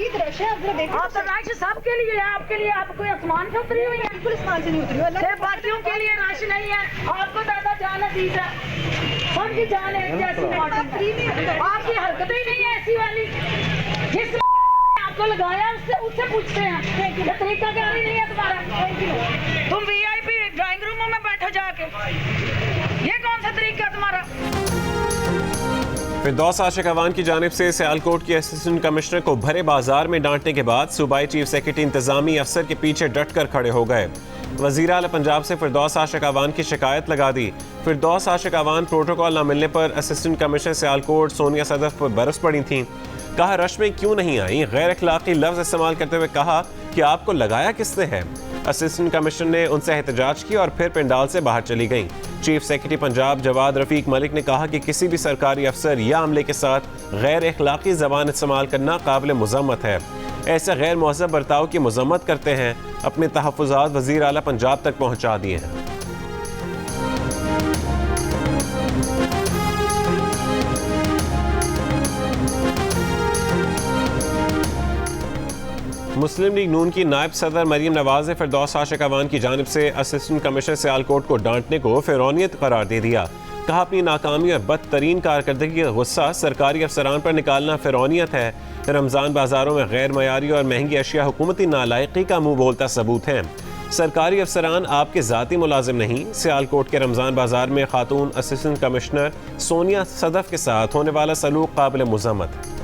शदीद रश है। आप तो रश सबके लिए है, आपके लिए आप कोई आसमान से उतरी हुई है? बिल्कुल आसमान से नहीं उतरी हुई। सिर्फ बाकियों के लिए रश नहीं है, आपको ज्यादा जान अजीज है, सबकी जान है जैसी आपकी हरकतें ही नहीं है ऐसी वाली। जिस आपको लगाया उससे पूछते हैं कि तरीका क्या नहीं है तुम्हारा। तुम VIP ड्राइंग रूमों में बैठो जाके, ये कौन सा तरीका तुम्हारा? फिरदौस आशिक अवान की जानिब से सियालकोट के असिस्टेंट कमिश्नर को भरे बाजार में डांटने के बाद सूबाई चीफ सेक्रेटरी इंतजामी अफसर के पीछे डट कर खड़े हो गए। वज़ीर आला पंजाब से फिरदौस आशिक अवान की शिकायत लगा दी। फिरदौस आशिक अवान प्रोटोकॉल न मिलने पर असिस्टेंट कमिश्नर सियालकोट सोनिया सदफ पर बरस पड़ी थीं। कहा रश में क्यों नहीं आई, गैर अखलाकी लफ्ज़ इस्तेमाल करते हुए कहा कि आपको लगाया किसने है। असिस्टेंट कमिश्नर ने उनसे एहतजाज की और फिर पंडाल से बाहर चली गईं। चीफ सेक्रेटरी पंजाब जवाद रफीक मलिक ने कहा कि किसी भी सरकारी अफसर या अमले के साथ गैर अखलाकी ज़बान इस्तेमाल करना काबिल मुज़म्मत है। ऐसे गैर मुहज़्ज़ब बर्ताव की मज़म्मत करते हैं, अपने तहफ़्फ़ुज़ात वज़ीर आला पंजाब तक पहुँचा दिए हैं। मुस्लिम लीग नून की नायब सदर मरीम नवाज ने फिरदौस आशिक अवान की जानिब से असिस्टेंट कमिश्नर सियालकोट को डांटने को फिरौनियत करार दे दिया। कहा अपनी नाकामी और बदतरीन कारकर्दगी का गुस्सा सरकारी अफसरान पर निकालना फिरौनियत है। रमज़ान बाजारों में गैर मयारी और महंगी अशिया हुकूमती नालायकी का मुँह बोलता सबूत है। सरकारी अफसरान आपके ज़ाती मुलाजिम नहीं। सियालकोट के रमज़ान बाजार में खातून असिस्टेंट कमिश्नर सोनिया सदफ के साथ होने वाला सलूक काबिल मुज़म्मत है।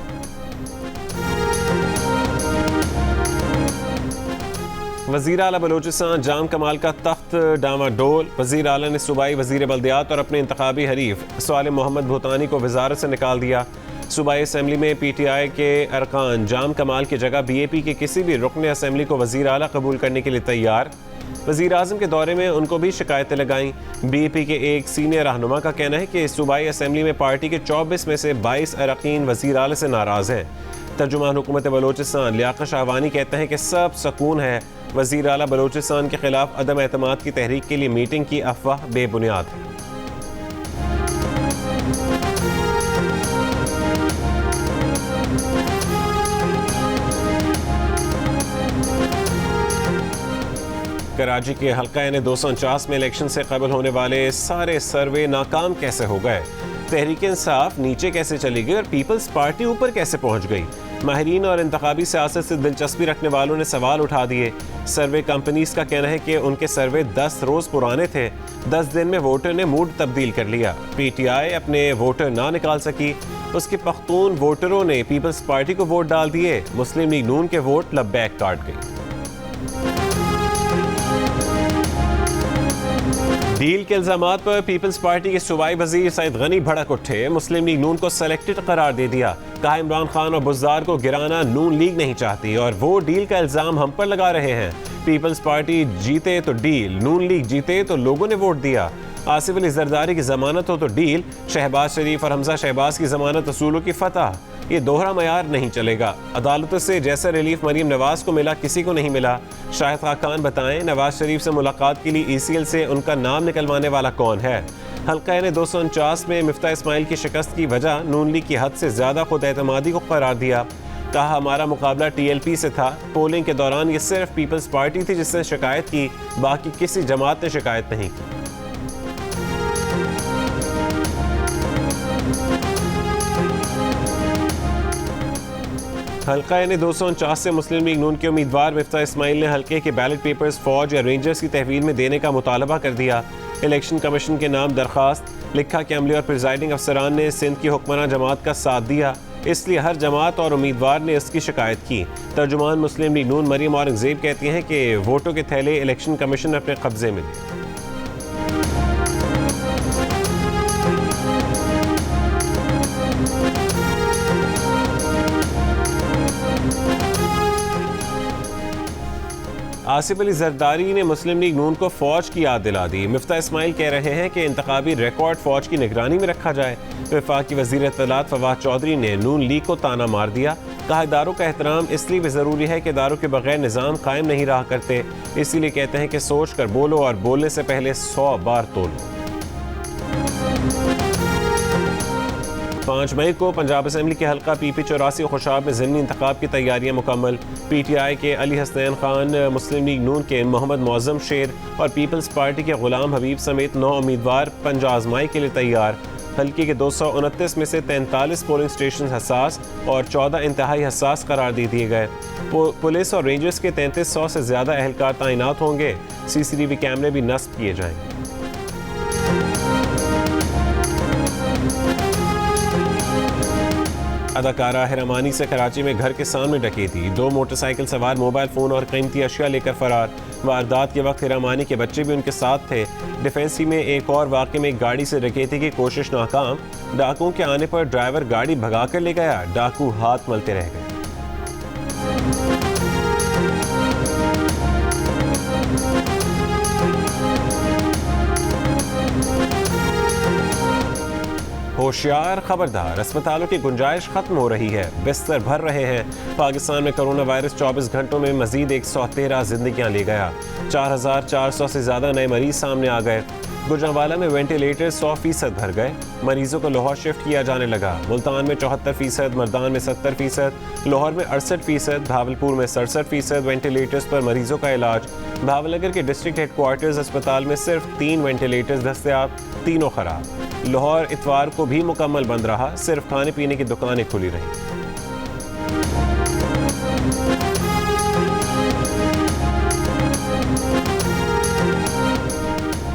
वज़ीर आला बलोचिस्तान जाम कमाल का तख्त डामाडोल। वज़ीर आला ने सूबाई वज़ीर बल्दियात और अपने इंतखाबी हरीफ साले मोहम्मद भूतानी को वज़ारत से निकाल दिया। सूबाई असम्बली में PTI के अरकान जाम कमाल की जगह BAP के किसी भी रुकन असम्बली को वज़ीर आला कबूल करने के लिए तैयार। वज़ीर आज़म के दौरे में उनको भी शिकायतें लगाईं। BAP के एक सीनियर रहनुमा का कहना है कि सूबाई असम्बली में पार्टी के 24 में से 22 अरकान वज़ीर आला से नाराज़ हैं। तर्जुमान हुकूमत बलोचिस्तान लियाकत शाहवानी कहते हैं कि सब सकून है। वज़ीर आला बलोचिस्तान के खिलाफ अदम एतमाद की तहरीक के लिए मीटिंग की अफवाह बेबुनियाद है। कराची के हल्का यानी 249 में इलेक्शन से कबल होने वाले सारे सर्वे नाकाम कैसे हो गए? तहरीक इंसाफ नीचे कैसे चली गई और पीपल्स पार्टी ऊपर कैसे पहुंच गई? माहिरीन और इंतखाबी सियासत से दिलचस्पी रखने वालों ने सवाल उठा दिए। सर्वे कंपनीज का कहना है कि उनके सर्वे 10 रोज़ पुराने थे। 10 दिन में वोटर ने मूड तब्दील कर लिया। PTI अपने वोटर ना निकाल सकी, उसके पख्तून वोटरों ने पीपल्स पार्टी को वोट डाल दिए। मुस्लिम लीग नून के वोट लबैक काट गई। डील के इल्जामात पर पीपल्स पार्टी के सूबाई वजीर सईद गनी भड़क उठे। मुस्लिम लीग नून को सेलेक्टेड करार दे दिया। कहा इमरान खान और बुज़दार को गिराना नून लीग नहीं चाहती और वो डील का इल्जाम हम पर लगा रहे हैं। पीपल्स पार्टी जीते तो डील, नून लीग जीते तो लोगों ने वोट दिया। आसिफ अली जरदारी की जमानत हो तो डील, शहबाज शरीफ और हमजा शहबाज की जमानत असूलों की फतह। ये दोहरा मयार नहीं चलेगा। अदालतों से जैसा रिलीफ मरीम नवाज को मिला किसी को नहीं मिला। शाहिद खान बताएं नवाज शरीफ से मुलाकात के लिए ECL से उनका नाम निकलवाने वाला कौन है? हल्का यानी 249 में मिफ्ता इस्माइल की शिकस्त की वजह नून लीग की हद से ज़्यादा खुद एतमादी को करार दिया। कहा हमारा मुकाबला TLP से था। पोलिंग के दौरान ये सिर्फ पीपल्स पार्टी थी जिसने शिकायत की, बाकी किसी जमात ने शिकायत नहीं की। हल्का यानी 249 से मुस्लिम लीग नून के उम्मीदवार मिफ्ता इस्माइल ने हल्के के बैलेट पेपर्स फौज या रेंजर्स की तहवील में देने का मुतालबा कर दिया। इलेक्शन कमीशन के नाम दरख्वास्त लिखा कि अमले और प्रिजाइडिंग अफसरान ने सिंध की हुक्मरान जमात का साथ दिया, इसलिए हर जमात और उम्मीदवार ने इसकी शिकायत की। तर्जुमान मुस्लिम लीग नून मरीम औरंगजेब कहती हैं कि वोटों के थैले इलेक्शन कमीशन अपने कब्जे में ले। आसिफ अली जरदारी ने मुस्लिम लीग नून को फौज की याद दिला दी। मिफ्ता इस्माइल कह रहे हैं कि इंतखाबी रिकॉर्ड फौज की निगरानी में रखा जाए। वफाकी वज़ीर इत्तलात फवाद चौधरी ने नून लीग को ताना मार दिया। कहा इदारों का एहतराम इसलिए भी ज़रूरी है कि इदारों के बगैर निज़ाम कायम नहीं रहा करते, इसीलिए कहते हैं कि सोच कर बोलो और बोलने से पहले 100 बार तोलो। 5 मई को पंजाब असम्बली के हल्का PP84 खुशाब में ज़िमनी इंतखाब की तैयारियां मुकम्मल। PTI के अली हसनैन खान, मुस्लिम लीग नून के मोहम्मद मौज़म शेर और पीपल्स पार्टी के गुलाम हबीब समेत 9 उम्मीदवार पंज आजमाई के लिए तैयार। हल्के के 229 में से 43 पोलिंग स्टेशन हसास और 14 इंतहाई हसास करार दे दिए गए। पुलिस और रेंजर्स के 3300 से ज़्यादा एहलकार तैनात होंगे। CCTV कैमरे भी नस्ब किए जाएंगे। अदाकारा हिरामानी से कराची में घर के सामने डकैती, 2 मोटरसाइकिल सवार मोबाइल फ़ोन और कीमती अशिया लेकर फरार। वारदात के वक्त हिरामानी के बच्चे भी उनके साथ थे। डिफेंसी में एक और वाक़े में एक गाड़ी से डकैती की कोशिश नाकाम। डाकुओं के आने पर ड्राइवर गाड़ी भगाकर ले गया, डाकू हाथ मलते रह गए। होशियार खबरदार, अस्पतालों की गुंजाइश खत्म हो रही है, बिस्तर भर रहे हैं। पाकिस्तान में कोरोना वायरस 24 घंटों में मजीद 113 जिंदगियां ले गया। 4400 से ज़्यादा नए मरीज सामने आ गए। गुजरांवाला में वेंटिलेटर 100% भर गए। मरीजों को लाहौर शिफ्ट किया जाने लगा। मुल्तान में 74%, मर्दान में 70%, लाहौर में 68%, भावलपुर में 67% वेंटिलेटर्स पर मरीजों का इलाज। भावनगर के डिस्ट्रिक्ट हेडक्वार्टर्स अस्पताल में सिर्फ 3 वेंटिलेटर्स दस्तयाब, तीनों खराब। लाहौर इतवार को भी मुकम्मल बंद रहा, सिर्फ खाने पीने की दुकानें खुली रहीं।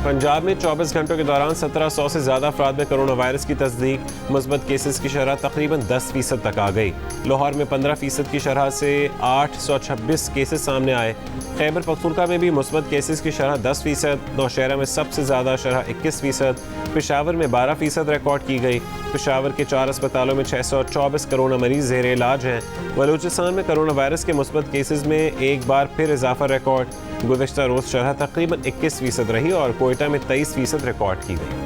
पंजाब में 24 घंटों के दौरान 1700 से ज़्यादा अफराद में कोरोना वायरस की तस्दीक। मुस्बत केसेस की शरह तकरीबन 10% तक आ गई। लाहौर में 15% की शरह से 826 केसेस सामने आए। खैबर पख्तूनख्वा में भी मुस्बत केसेस की शरह 10%। नौशहरा में सबसे ज़्यादा शरह 21%। पेशावर में 12% रिकॉर्ड की गई। पेशावर के 4 अस्पतालों में 624 कोरोना मरीज ज़ेर इलाज हैं। बलूचिस्तान में कोरोना वायरस के मुस्बत केसेस में एक बार फिर इजाफा रिकॉर्ड। गुज़श्ता रोज़ शरह तकरीबन 21% रही और कोयटा में 23% रिकॉर्ड की गई।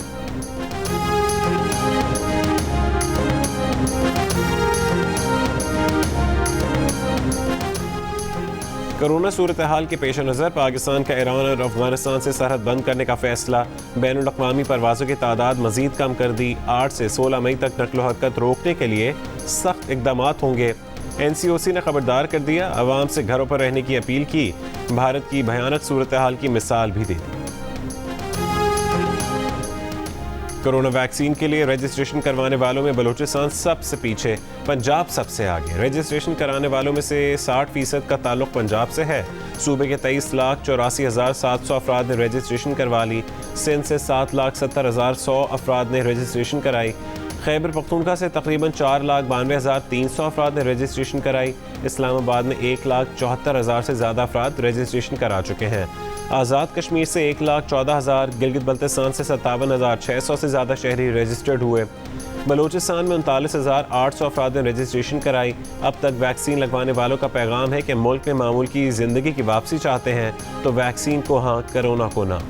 कोरोना सूरत हाल के पेश नज़र पाकिस्तान का ईरान और अफगानिस्तान से सरहद बंद करने का फैसला। बैनुल अक़वामी परवाज़ों की तादाद मज़ीद कम कर दी। 8 से 16 मई तक नक़्ल व हरकत रोकने के लिए सख्त इक़दामात होंगे। NCOC ने खबरदार कर दिया, आवाम से घरों पर रहने की अपील की। भारत की भयानक सूरत हाल की मिसाल भी दे दी। कोरोना वैक्सीन के लिए रजिस्ट्रेशन करवाने वालों में बलूचिस्तान सबसे पीछे, पंजाब सबसे आगे। रजिस्ट्रेशन कराने वालों में से 60% का ताल्लुक पंजाब से है। सूबे के 23,84,700 अफराद ने रजिस्ट्रेशन करवा ली। सिंध से 7,70,100 अफराद ने रजिस्ट्रेशन कराई। खैबर पख्तूनख्वा से तकरीबन 4,92,300 अफराद ने रजिस्ट्रेशन कराई। इस्लामाबाद में 1,74,000 से ज़्यादा अफराद रजिस्ट्रेशन करा चुके हैं। आज़ाद कश्मीर से 1,14,000, गिलगित बल्तिस्तान से 57,600 से ज़्यादा शहरी रजिस्टर्ड हुए। बलूचिस्तान में 39,800 अफराद ने रजिस्ट्रेशन कराई। अब तक वैक्सीन लगवाने वालों का पैगाम है कि मुल्क में मामूल की ज़िंदगी की वापसी चाहते हैं तो वैक्सीन को हाँ, कोरोना को ना।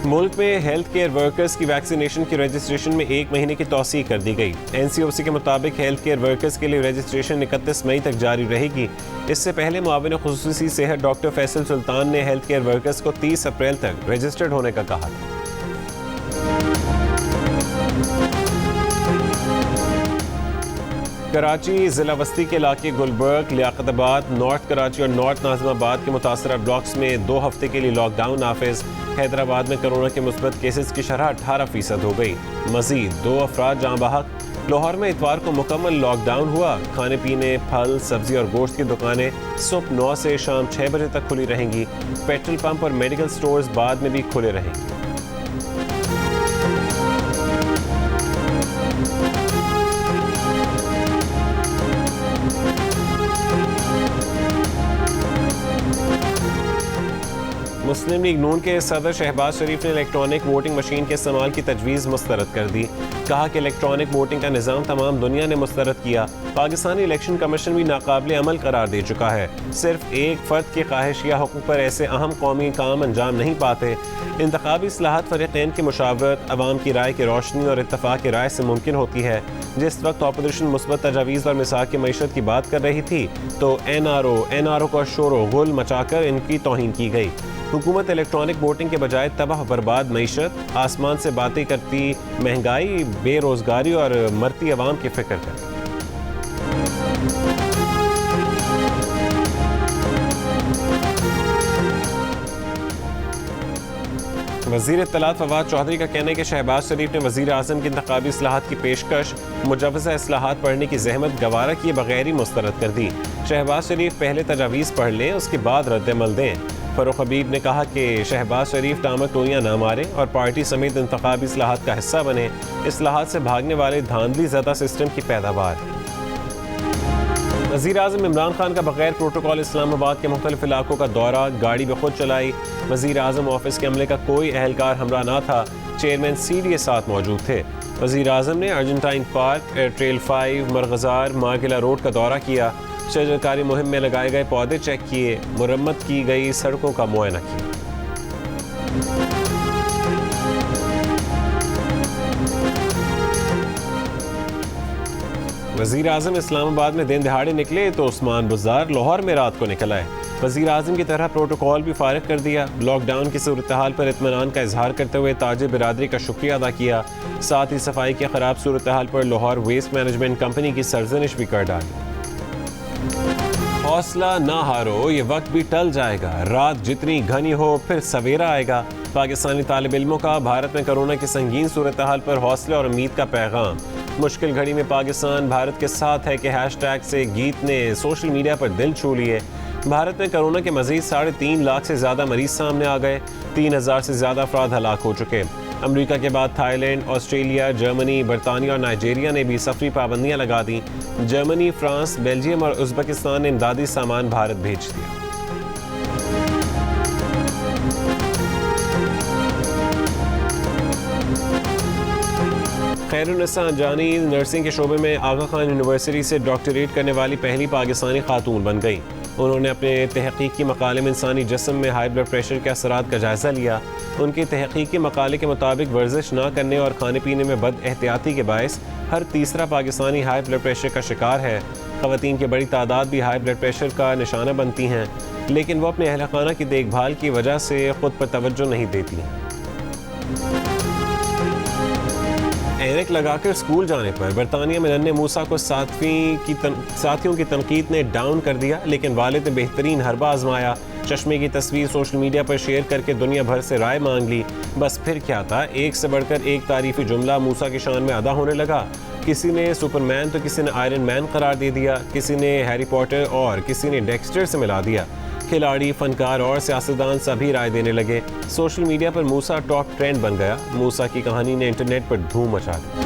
मुल्क में हेल्थ केयर वर्कर्स की वैक्सीनेशन की रजिस्ट्रेशन में 1 महीने की तौसीह कर दी गई। NCOC के मुताबिक हेल्थ केयर वर्कर्स के लिए रजिस्ट्रेशन 31 मई तक जारी रहेगी। इससे पहले मुआविन खुसूसी सेहत डॉक्टर फैसल सुल्तान ने हेल्थ केयर वर्कर्स को 30 अप्रैल तक रजिस्टर्ड होने का कहा। कराची ज़िला वस्ती के इलाके गुलबर्ग, लियाकताबाद, नॉर्थ कराची और नॉर्थ नाज़िमाबाद के मुतासरा ब्लॉक्स में 2 हफ्ते के लिए लॉकडाउन नाफिज। हैदराबाद में कोरोना के मुस्बत केसेस की शरह 18% हो गई। मजीद 2 अफराद जाँ बहक। लाहौर में इतवार को मुकम्मल लॉकडाउन हुआ। खाने पीने, फल, सब्जी और गोश्त की दुकानें सुबह 9 से शाम 6 बजे तक खुली रहेंगी। पेट्रोल पंप और मेडिकल स्टोर्स बाद में भी खुले रहेंगे। मुस्लिम लीग नून के सदर शहबाज शरीफ ने इलेक्ट्रॉनिक वोटिंग मशीन के इस्तेमाल की तजवीज़ मुस्तरद कर दी। कहा कि इलेक्ट्रॉनिक वोटिंग का निज़ाम तमाम दुनिया ने मुस्तरद किया। पाकिस्तानी इलेक्शन कमीशन भी नाकाबिल अमल करार दे चुका है। सिर्फ एक फ़र्द की ख्वाहिश या हुक्म पर ऐसे अहम कौमी काम अंजाम नहीं पाते। इंतखाबी इस्लाहात फ़रीक़ैन की मुशावरत, अवाम की राय की रोशनी और इत्तफ़ाक़ की राय से मुमकिन होती है। जिस वक्त अपोजिशन मुस्बत तजावीज़ और मिसाक की मईशत की बात कर रही थी तो NRO का शोर गुल मचाकर इनकी तौहीन की गई। हुकूमत इलेक्ट्रॉनिक वोटिंग के बजाय तबाह बर्बाद मईशत, आसमान से बातें करती महंगाई, बेरोज़गारी और मरती अवाम की फ़िक्र कर। वज़ीर इत्तलात फवाद चौधरी का कहना है कि शहबाज शरीफ ने वज़ीर आज़म की इंतखाबी इस्लाहात की पेशकश मुजव्वज़ा इस्लाहात पढ़ने की जहमत गवारा किए बगैर ही मुस्तरद कर दी। शहबाज शरीफ पहले तजावीज़ पढ़ लें, उसके बाद रद्द-ए-अमल दें। फ़रूख हबीब ने कहा कि शहबाज शरीफ टामक टोलियाँ ना मारें और पार्टी समेत इंतखाबी इस्लाहात का हिस्सा बने। इस्लाहात से भागने वाले धांधली ज़दा सिस्टम की पैदावार। वज़ीर आज़म इमरान खान का बगैर प्रोटोकॉल इस्लामाबाद के मुख्तलिफ इलाकों का दौरा, गाड़ी भी खुद चलाई। वज़ीर आज़म ऑफिस के अमले का कोई अहलकार हमरा ना था। चेयरमैन CD के साथ मौजूद थे। वज़ीर आज़म ने अर्जेंटाइन पार्क, ट्रेल 5, मरगज़ार, मागिला रोड का दौरा किया। शजरकारी मुहिम में लगाए गए पौधे चेक किए। मुरम्मत की गई सड़कों का मुआयना किया। वज़ीर आज़म इस्लामाबाद में दिन दहाड़े निकले तो उस्मान बुज़दार लाहौर में रात को निकल आए। वज़ीर आज़म की तरह प्रोटोकॉल भी फारिग कर दिया। लॉकडाउन की सूरत हाल पर इत्मीनान का इजहार करते हुए ताजिर बिरादरी का शुक्रिया अदा किया। साथ ही सफाई की ख़राब सूरत हाल पर लाहौर वेस्ट मैनेजमेंट कंपनी की सरजनिश भी कर डाली। हौसला ना हारो, ये वक्त भी टल जाएगा। रात जितनी घनी हो फिर सवेरा आएगा। पाकिस्तानी तालिब इल्मों का भारत में कोरोना की संगीन सूरत हाल पर हौसले और उम्मीद का पैगाम। मुश्किल घड़ी में पाकिस्तान भारत के साथ है कि हैशटैग से गीत ने सोशल मीडिया पर दिल छू लिए। भारत में कोरोना के मजीद 3.5 लाख से ज़्यादा मरीज सामने आ गए। 3000 से ज़्यादा अफराद हलाक हो चुके। अमेरिका के बाद थाईलैंड, ऑस्ट्रेलिया, जर्मनी, बरतानिया और नाइजीरिया ने भी सफरी पाबंदियां लगा दी। जर्मनी, फ्रांस, बेल्जियम और उज़्बेकिस्तान ने इमदादी सामान भारत भेज दिया। खैरुन्निसा अंजानी नर्सिंग के शोबे में आगा खान यूनिवर्सिटी से डॉक्टरेट करने वाली पहली पाकिस्तानी खातून बन गई। उन्होंने अपने तहकीकी मकाले में इंसानी जिस्म में हाई ब्लड प्रेशर के असरात का जायज़ा लिया। उनके तहकीकी मकाले के मुताबिक वर्जिश ना करने और खाने पीने में बद एहतियाती के बायस हर तीसरा पाकिस्तानी हाई ब्लड प्रेशर का शिकार है। ख़वातीन की बड़ी तादाद भी हाई ब्लड प्रेशर का निशाना बनती हैं, लेकिन वो अपने अहल खाना की देखभाल की वजह से ख़ुद पर तवज्जो नहीं देती हैं। एनक लगाकर स्कूल जाने पर बरतानिया में नन्हे मूसा को साथियों की तनकीद ने डाउन कर दिया, लेकिन वालिद ने बेहतरीन हरबा आजमाया। चश्मे की तस्वीर सोशल मीडिया पर शेयर करके दुनिया भर से राय मांग ली। बस फिर क्या था, एक से बढ़कर एक तारीफी जुमला मूसा की शान में अदा होने लगा। किसी ने सुपरमैन तो किसी ने आयरन मैन करार दे दिया, किसी ने हैरी पॉटर और किसी ने डेक्स्टर से मिला दिया। खिलाड़ी, फनकार और सियासतदान सभी राय देने लगे। सोशल मीडिया पर मूसा टॉप ट्रेंड बन गया। मूसा की कहानी ने इंटरनेट पर धूम मचा दी।